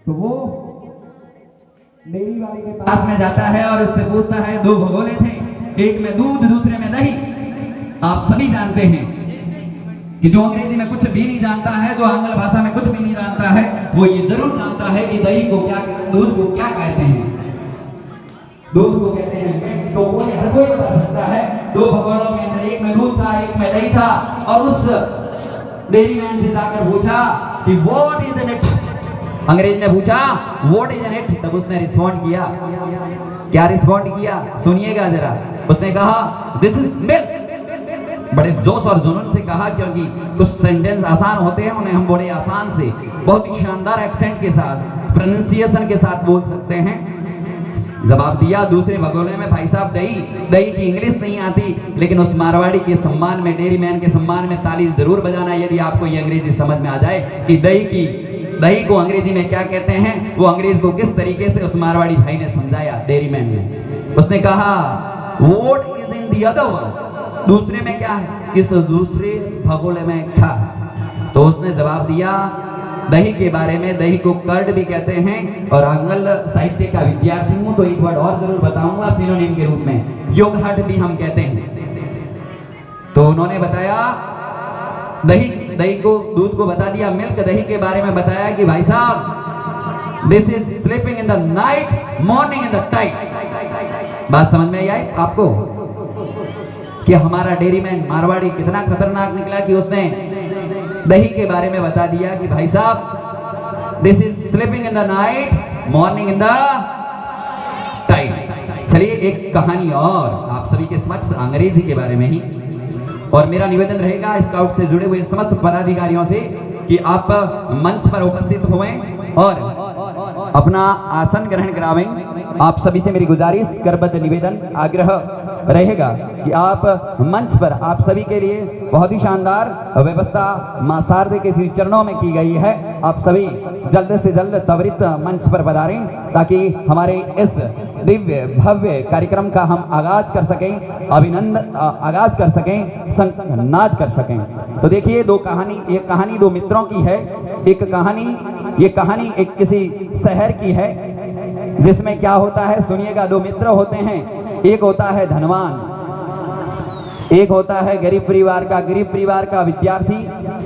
तो वो डेयरी वाले के पास में जाता है और उससे पूछता है, दो भगोले थे, एक में दूध दूसरे में दही। आप सभी जानते हैं कि जो अंग्रेजी में कुछ भी नहीं जानता है, जो आंग्ल भाषा में कुछ भी नहीं जानता है, वो ये जरूर जानता है कि दही को क्या, दूध को क्या कहते हैं। दूध को कहते हैं मिल्क। तो वो हर कोई बता सकता है। दो भगोलों के अंदर एक में दूध था, एक में दही था, और उस डेयरी मैन से जाकर पूछा कि व्हाट इज इन इट। अंग्रेज ने पूछा व्हाट इज इन इट। तब उसने रिस्पॉन्ड किया, क्या रिस्पॉन्ड किया सुनिएगा जरा। उसने कहा दिस इज मिल्क। बड़े जोश और जुनून से कहा, क्योंकि कुछ सेंटेंस आसान होते हैं, उन्हें हम बड़े आसान से, बहुत ही शानदार एक्सेंट के साथ, प्रोनाउंसिएशन के साथ बोल सकते हैं। जवाब दिया दूसरे भगोले में, भाई साहब दही। दही की इंग्लिश नहीं आती, लेकिन उस मारवाड़ी के सम्मान में, डेयरी मैन के सम्मान में ताली जरूर बजाना यदि आपको ये अंग्रेजी समझ में आ जाए कि दही को अंग्रेजी में क्या कहते हैं। वो अंग्रेज को किस तरीके से उस मारवाड़ी भाई ने समझाया, डेयरी मैन ने। उसने कहा what is in the other one. दूसरे में क्या है, इस दूसरे भगोले में क्या है। तो उसने जवाब दिया दही के बारे में, दही को कर्ड भी कहते हैं, और आंग्ल साहित्य का विद्यार्थी हूं तो एक वर्ड और जरूर बताऊंगा सिनोनिम के रूप में, योगहट भी हम कहते हैं। तो उन्होंने बताया दही को, दूध को बता दिया, मिल्क दही के बारे में बताया कि भाई साहब this is sleeping in the night, morning in the time. बात समझ में आई आपको कि हमारा डेयरी मैन मारवाड़ी कितना खतरनाक निकला कि उसने दही के बारे में बता दिया कि भाई साहब this is sleeping in the night, morning in the time. चलिए एक कहानी और आप सभी के समक्ष अंग्रेजी के बारे में ही, और मेरा निवेदन रहेगा स्काउट से जुड़े हुए समस्त पदाधिकारियों से कि आप मंच पर उपस्थित हुएं और अपना आसन ग्रहण करावें। आप सभी से मेरी गुजारिश, करबद्ध निवेदन, आग्रह रहेगा कि आप मंच पर, आप सभी के लिए बहुत ही शानदार व्यवस्था मां शारदे के श्री चरणों में की गई है। आप सभी जल्द से जल्द त्वरित मंच पर पधारें ताकि हमारे इस दिव्य भव्य कार्यक्रम का हम आगाज कर सकें, आगाज कर सकें, संनाद कर सकें। तो देखिए एक कहानी दो मित्रों की है। ये कहानी एक किसी शहर की है, जिसमें क्या होता है सुनिएगा। दो मित्र होते हैं, एक होता है धनवान, एक होता है गरीब परिवार का विद्यार्थी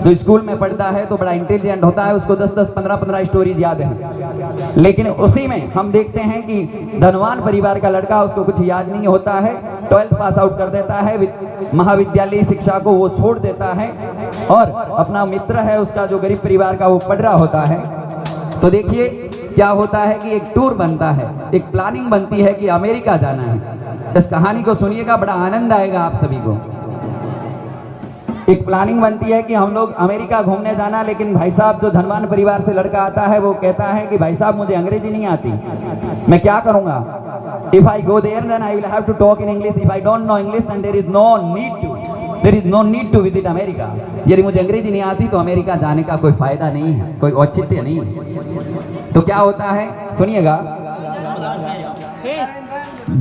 जो स्कूल में पढ़ता है तो बड़ा इंटेलिजेंट होता है, उसको 10-10, 15-15 स्टोरीज याद हैं। लेकिन उसी में हम देखते हैं कि धनवान परिवार का लड़का, उसको कुछ याद नहीं होता है, 12th पास आउट कर देता है, महाविद्यालय शिक्षा को वो छोड़ देता है, और अपना मित्र है उसका जो गरीब परिवार का, वो पढ़ रहा होता है। तो देखिए क्या होता है कि एक टूर बनता है, एक प्लानिंग बनती है कि अमेरिका जाना है। इस कहानी को सुनिएगा, बड़ा आनंद आएगा आप सभी को। एक प्लानिंग बनती है कि हम लोग अमेरिका घूमने जाना, लेकिन भाई साहब जो धनवान परिवार से लड़का आता है वो कहता है कि भाई साहब मुझे अंग्रेजी नहीं आती, मैं क्या करूंगा। If I go there then I will have to talk in English, if I don't know English then there is no need to visit America. यदि मुझे अंग्रेजी नहीं आती तो अमेरिका जाने का कोई फायदा नहीं है, कोई औचित्य नहीं है। तो क्या होता है सुनिएगा,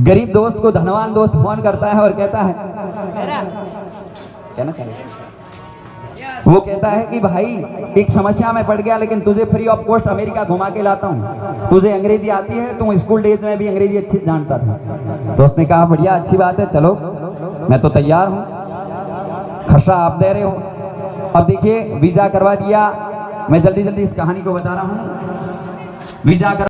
गरीब दोस्त को धनवान दोस्त फोन करता है और कहता है, कहना चाहिए, वो कहता है कि भाई एक समस्या में पड़ गया, लेकिन तुझे फ्री ऑफ कॉस्ट अमेरिका घुमा के लाता हूँ, तुझे अंग्रेजी आती है, तुम स्कूल डेज में भी अंग्रेजी अच्छी जानता था। तो उसने कहा बढ़िया, अच्छी बात है, चलो मैं तो तैयार हूँ, खर्चा आप दे रहे हो। अब देखिए वीजा करवा दिया। मैं जल्दी इस कहानी को बता रहा हूँ। वीजा